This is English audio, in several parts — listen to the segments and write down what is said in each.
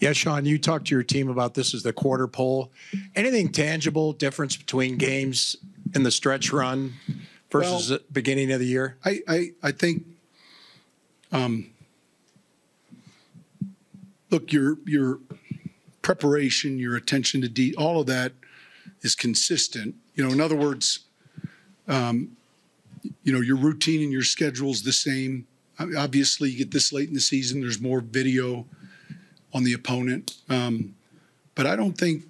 Yeah, Sean, you talked to your team about this as the quarter poll. Anything tangible difference between games in the stretch run versus the beginning of the year? I think, look, your preparation, your attention to detail, all of that is consistent. In other words, your routine and your schedule is the same. Obviously, you get this late in the season, there's more video on the opponent. But I don't think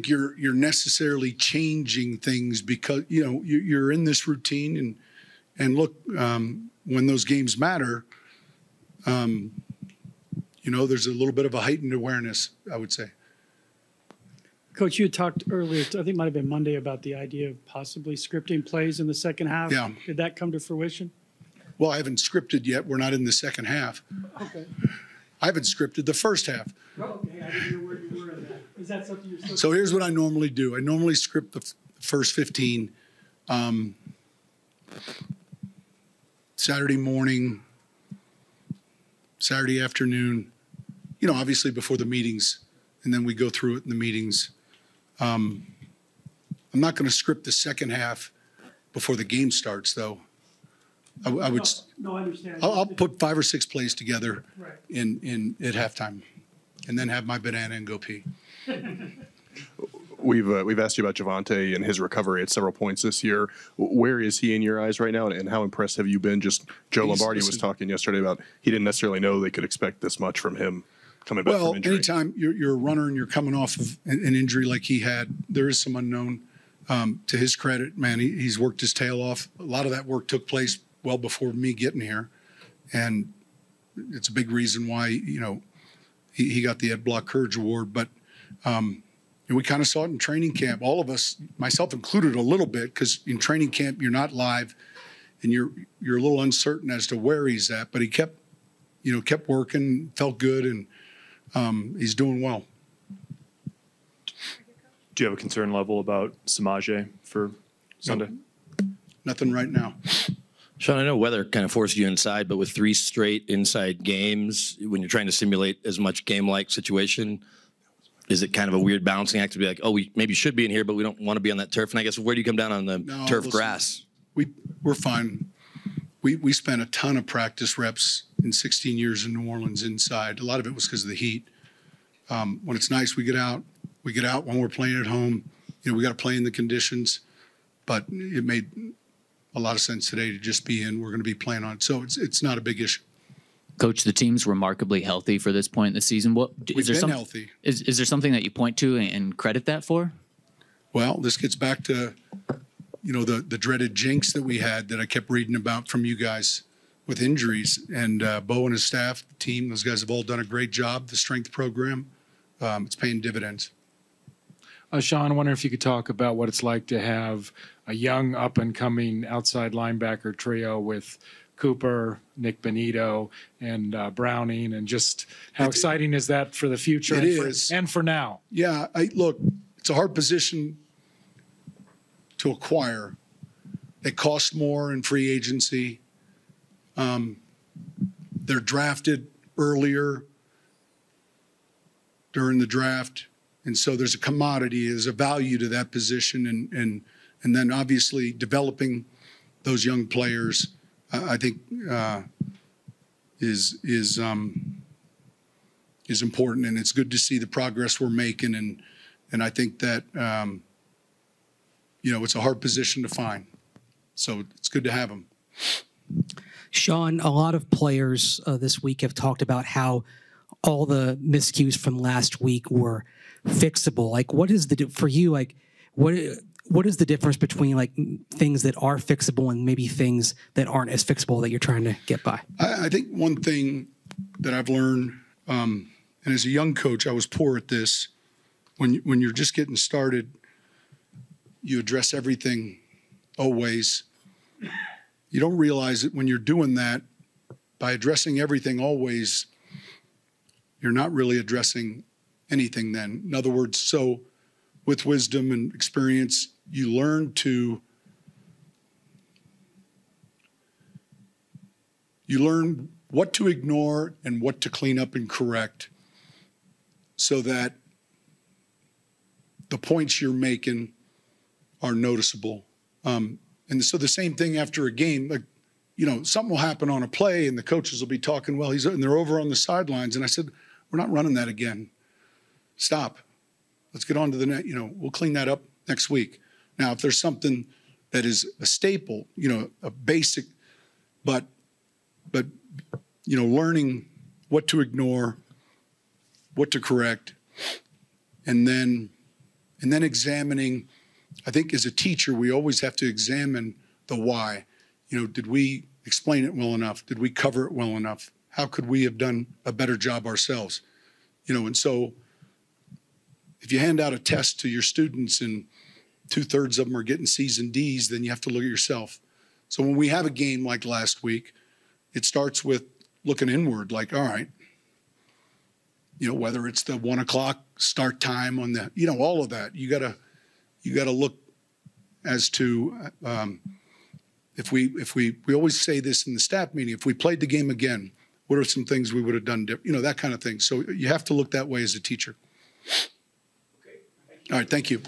you're necessarily changing things because you're in this routine and look, when those games matter, there's a little bit of a heightened awareness, I would say. Coach, you had talked earlier, I think it might have been Monday, about the idea of possibly scripting plays in the second half. Yeah. Did that come to fruition? Well, I haven't scripted yet. We're not in the second half. Okay. I haven't scripted the first half. Okay, I didn't know where you were in that. Is that something you're still So here's what I normally do. I normally script the first 15. Saturday morning, Saturday afternoon, obviously before the meetings, and then we go through it in the meetings. I'm not going to script the second half before the game starts, though. I would. No, I understand. I'll put 5 or 6 plays together Right. in at halftime, and then have my banana and go pee. We've asked you about Javonte and his recovery at several points this year. Where is he in your eyes right now, and how impressed have you been? Just Joe Lombardi was talking yesterday about he didn't necessarily know they could expect this much from him coming back from injury. Well, anytime you're a runner and you're coming off of an injury like he had, there is some unknown. To his credit, man, he's worked his tail off. A lot of that work took place well before me getting here, and it's a big reason why he got the Ed Block Courage Award. But we kind of saw it in training camp. All of us, myself included, a little bit, because in training camp you're not live, and you're a little uncertain as to where he's at. But he kept working, felt good, and he's doing well. Do you have a concern level about Samaje for Sunday? Nothing right now. Sean, I know weather kind of forced you inside, but with 3 straight inside games, when you're trying to simulate as much game-like situation, is it kind of a weird balancing act to be like, oh, we maybe should be in here, but we don't want to be on that turf? And I guess where do you come down on the turf grass? We're fine. We spent a ton of practice reps in 16 years in New Orleans inside. A lot of it was because of the heat. When it's nice, we get out. We get out when we're playing at home. We got to play in the conditions. But it made a lot of sense today to just be in. We're going to be playing on it. So it's not a big issue. Coach, the team's remarkably healthy for this point in the season. We've been healthy. Is there something that you point to and credit that for? Well, this gets back to, the dreaded jinx that we had that I kept reading about from you guys with injuries. And Bo and his staff, the team, those guys have all done a great job. The strength program, it's paying dividends. Sean, I wonder if you could talk about what it's like to have a young, up-and-coming outside linebacker trio with Cooper, Nick Benito, and Browning, and just how exciting is that for the future and for now? Yeah, look, it's a hard position to acquire. It costs more in free agency. They're drafted earlier during the draft. And so there's a commodity, there's a value to that position, and then obviously developing those young players, I think is important, and it's good to see the progress we're making, and I think that it's a hard position to find, so it's good to have them. Sean, a lot of players this week have talked about how all the miscues from last week were fixable. Like, what is for you? Like, what is the difference between like things that are fixable and maybe things that aren't as fixable that you're trying to get by? I think one thing that I've learned, and as a young coach, I was poor at this. When you're just getting started, you address everything always. You don't realize that when you're doing that, by addressing everything always, you're not really addressing anything then. In other words, so with wisdom and experience, you learn what to ignore and what to clean up and correct so that the points you're making are noticeable. And so the same thing after a game, like, you know, something will happen on a play and the coaches will be talking, well, and they're over on the sidelines. And I said, we're not running that again. Stop. Let's get on to the net. You know, we'll clean that up next week. Now, if there's something that is a staple, you know, a basic, but you know, learning what to ignore, what to correct, and then examining. I think as a teacher, we always have to examine the why. You know, did we explain it well enough? Did we cover it well enough? How could we have done a better job ourselves? You know, and so if you hand out a test to your students and 2/3 of them are getting C's and D's, then you have to look at yourself. So when we have a game like last week, it starts with looking inward, like, all right, you know, whether it's the 1 o'clock start time on the, you know, all of that, you gotta look as to if we always say this in the staff meeting, if we played the game again, what are some things we would have done different? You know, that kind of thing. So you have to look that way as a teacher. All right, thank you.